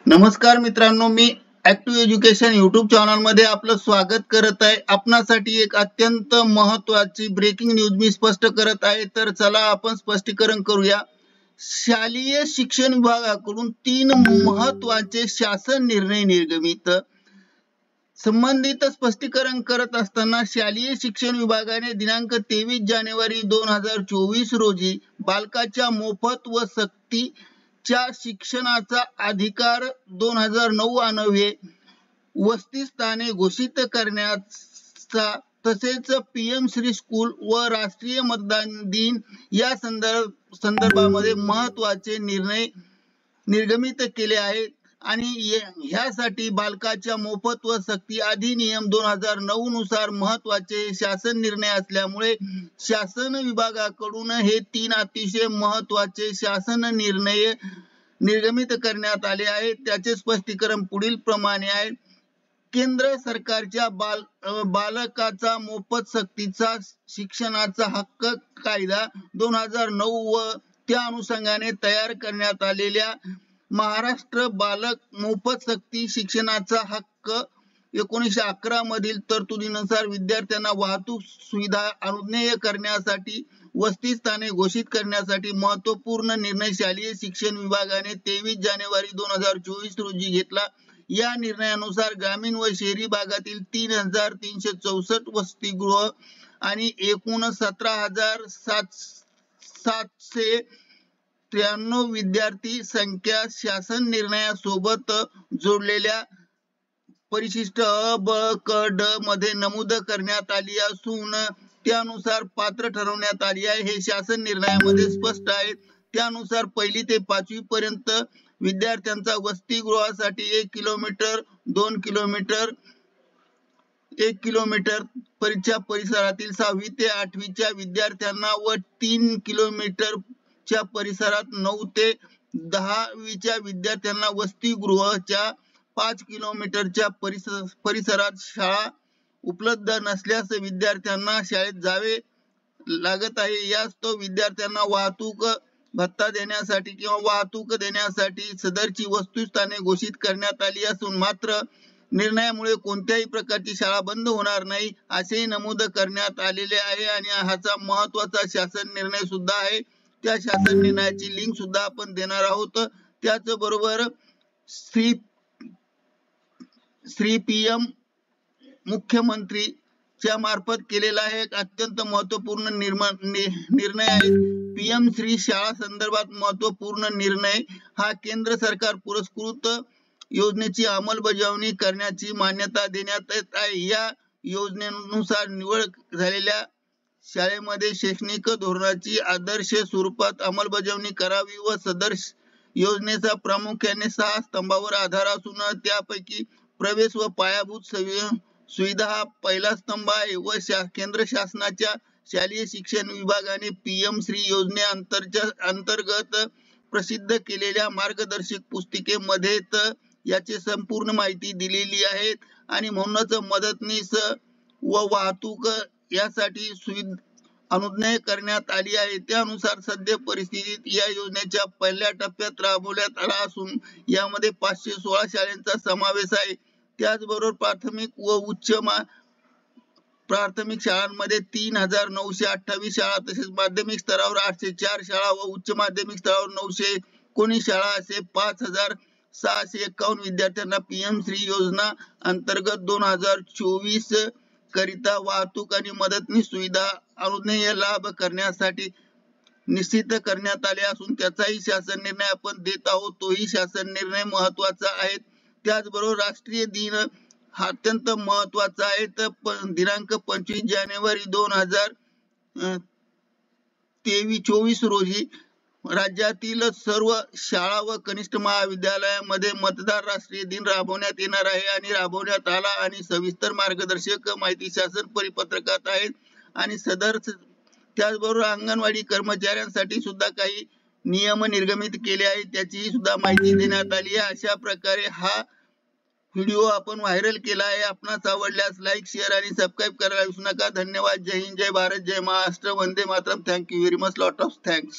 नमस्कार मित्रांनो, मी active education YouTube channel मध्ये आपलं स्वागत करत आहे। आपणासाठी एक अत्यंत महत्त्वाची ब्रेकिंग न्यूज मी स्पष्ट करत आहे। तर चला आपण स्पष्टीकरण करूया। शालेय शिक्षण विभागाकडून 3 महत्त्वाचे शासन निर्णय निर्गमित। संबंधित स्पष्टीकरण करत असताना शालेय शिक्षण विभागाने दिनांक 23 जानेवारी 2024 रोजी बालकाच्या मोफत व सक्तीच्या शिक्षणाचा अधिकार 2009 अन्वये वसती स्थाने घोषित करण्याचा तसेच पीएम श्री स्कूल व राष्ट्रीय मतदान दिन या संदर्भामध्ये महत्त्वाचे निर्णय निर्गमित केले आहेत। आणि ह्यासाठी बालकाच्या मोफत व सक्ती अधिनियम 2009 नुसार महत्त्वाचे शासन निर्णय असल्यामुळे शासन विभागाकडून हे 3 अतिशय महत्त्वाचे शासन निर्णय निर्गमित करण्यात आले आहेत। त्याचे स्पष्टीकरण पुढील प्रमाणे आहे। केंद्र सरकारच्या बालकाचा मोफत सक्तीचा शिक्षणाचा हक्क कायदा 2009 व त्या अनुषंगाने तयार करण्यात आलेल्या महाराष्ट्र बालक मोफत सक्ती शिक्षणाचा हक्क 1911 मधील तरतुदीनुसार विद्यार्थ्यांना वाहतूक सुविधा अनुज्ञेय करण्यासाठी वसती स्थाने घोषित करण्यासाठी महत्त्वपूर्ण निर्णय शालेय शिक्षण विभागाने 23 जानेवारी 2024 रोजी घेतला। या निर्णयानुसार ग्रामीण व शहरी भागातील 3364 वसतिगृह आणि एकूण 17,793 विद्यार्थी संख्या शासन निर्णयासोबत जोडलेल्या परिशिष्ट अ, ब, क, ड मध्ये नमूद करण्यात आली असून त्यानुसार पात्र ठरवण्यात आली आहे। हे शासन निर्णयामध्ये स्पष्ट आहे। त्यानुसार 1ली ते 5वी पर्यंत विद्यार्थ्यांचा वसतिगृहासाठी 1 किलोमीटर 2 किलोमीटर 1 किलोमीटर परिसरातील 6वी ते 8वीच्या विद्यार्थ्यांना व 3 किलोमीटरच्या परिसरात 9 ते 10वीच्या विद्यार्थ्यांना वसतिगृहाच्या 5 किलोमीटरच्या परिसरात शाळा उपलब्ध नसल्यास विद्यार्थ्यांना शाळेत जावे लागत आहे। यास तो विद्यार्थ्यांना वाहतूक भत्ता देण्यासाठी किंवा वाहतूक देण्यासाठी सदरची वसतिस्थाने घोषित करण्यात आली असून मात्र निर्णयामुळे कोणत्याही प्रकारची शाळा बंद होणार नाही असेही नमूद करण्यात आलेले आहे। आणि हाचा महत्त्वाचा शासन निर्णय सुद्धा आहे। त्या शासन निर्णयाची लिंक सुद्धा आपण देणार आहोत। त्याचबरोबर श्री पीएम मुख्यमंत्रीच्या मार्फत केलेला आहे एक अत्यंत महत्त्वपूर्ण निर्णय आहे। पीएम श्री शाळा संदर्भात महत्त्वपूर्ण निर्णय हा केंद्र सरकार पुरस्कृत योजनेची अंमलबजावणी करण्याची मान्यता देण्यात येत आहे। या योजनेनुसार निवड झालेल्या शाळेमध्ये शैक्षणिक धोरणाची आदर्श स्वरूपात अंमलबजावणी करावी व सदर योजनेचा प्रामुख्याने 6 स्तंभावर आधार असून त्यापैकी प्रवेश व पायाभूत सुविधा हा पहिला स्तंभ आहे व केंद्र शासनाच्या शालेय शिक्षण विभागाने पीएम श्री योजनेअंतर्गत प्रसिद्ध केलेल्या मार्गदर्शक पुस्तिकेमध्ये याची संपूर्ण माहिती दिलेली आहे। आणि म्हणूनच मदतनीस व वाहतूक यासाठी अनुज्ञेय करण्यात आली आहे। त्यानुसार सध्या परिस्थितीत या योजनेच्या पहिल्या टप्प्यात राबवण्यात आला असून यामध्ये 516 शाळांचा समावेश आहे। त्याचबरोबर प्राथमिक व उच्च प्राथमिक शाळांमध्ये 3928 शाळा तसेच माध्यमिक स्तरावर 804 शाळा व उच्च माध्यमिक स्तरावर 919 शाळा असे 5651 विद्यार्थ्यांना पीएम श्री योजना अंतर्गत 2024 करिता वाहतूक आणि मदतनीस सुविधा अनुज्ञेय लाभ करण्यासाठी निश्चित करण्यात आले असून त्याचाही शासन निर्णय आपण देत आहोत। तोही शासन निर्णय महत्त्वाचा आहे। त्याचबरोबर राष्ट्रीय दिन हा अत्यंत महत्त्वाचा आहे। तर दिनांक 25 जानेवारी 2024 रोजी राज्यातील सर्व शाळा व कनिष्ठ महाविद्यालयामध्ये मतदार राष्ट्रीय दिन राबवण्यात येणार आहे आणि राबवण्यात आला आणि सविस्तर मार्गदर्शक माहिती शासन परिपत्रकात आहे। आणि सदर त्याचबरोबर अंगणवाडी कर्मचाऱ्यांसाठी सुद्धा काही नियम निर्गमित केले आहेत त्याची सुद्धा माहिती देण्यात आली आहे। अशा प्रकारे हा व्हिडिओ आपण व्हायरल केला आहे। आपणास आवडल्यास लाईक शेअर आणि सबस्क्राइब करायला विसरू नका। धन्यवाद। जय हिंद, जय भारत, जय महाराष्ट्र, वंदे मातरम। Thank you very much, lot of thanks.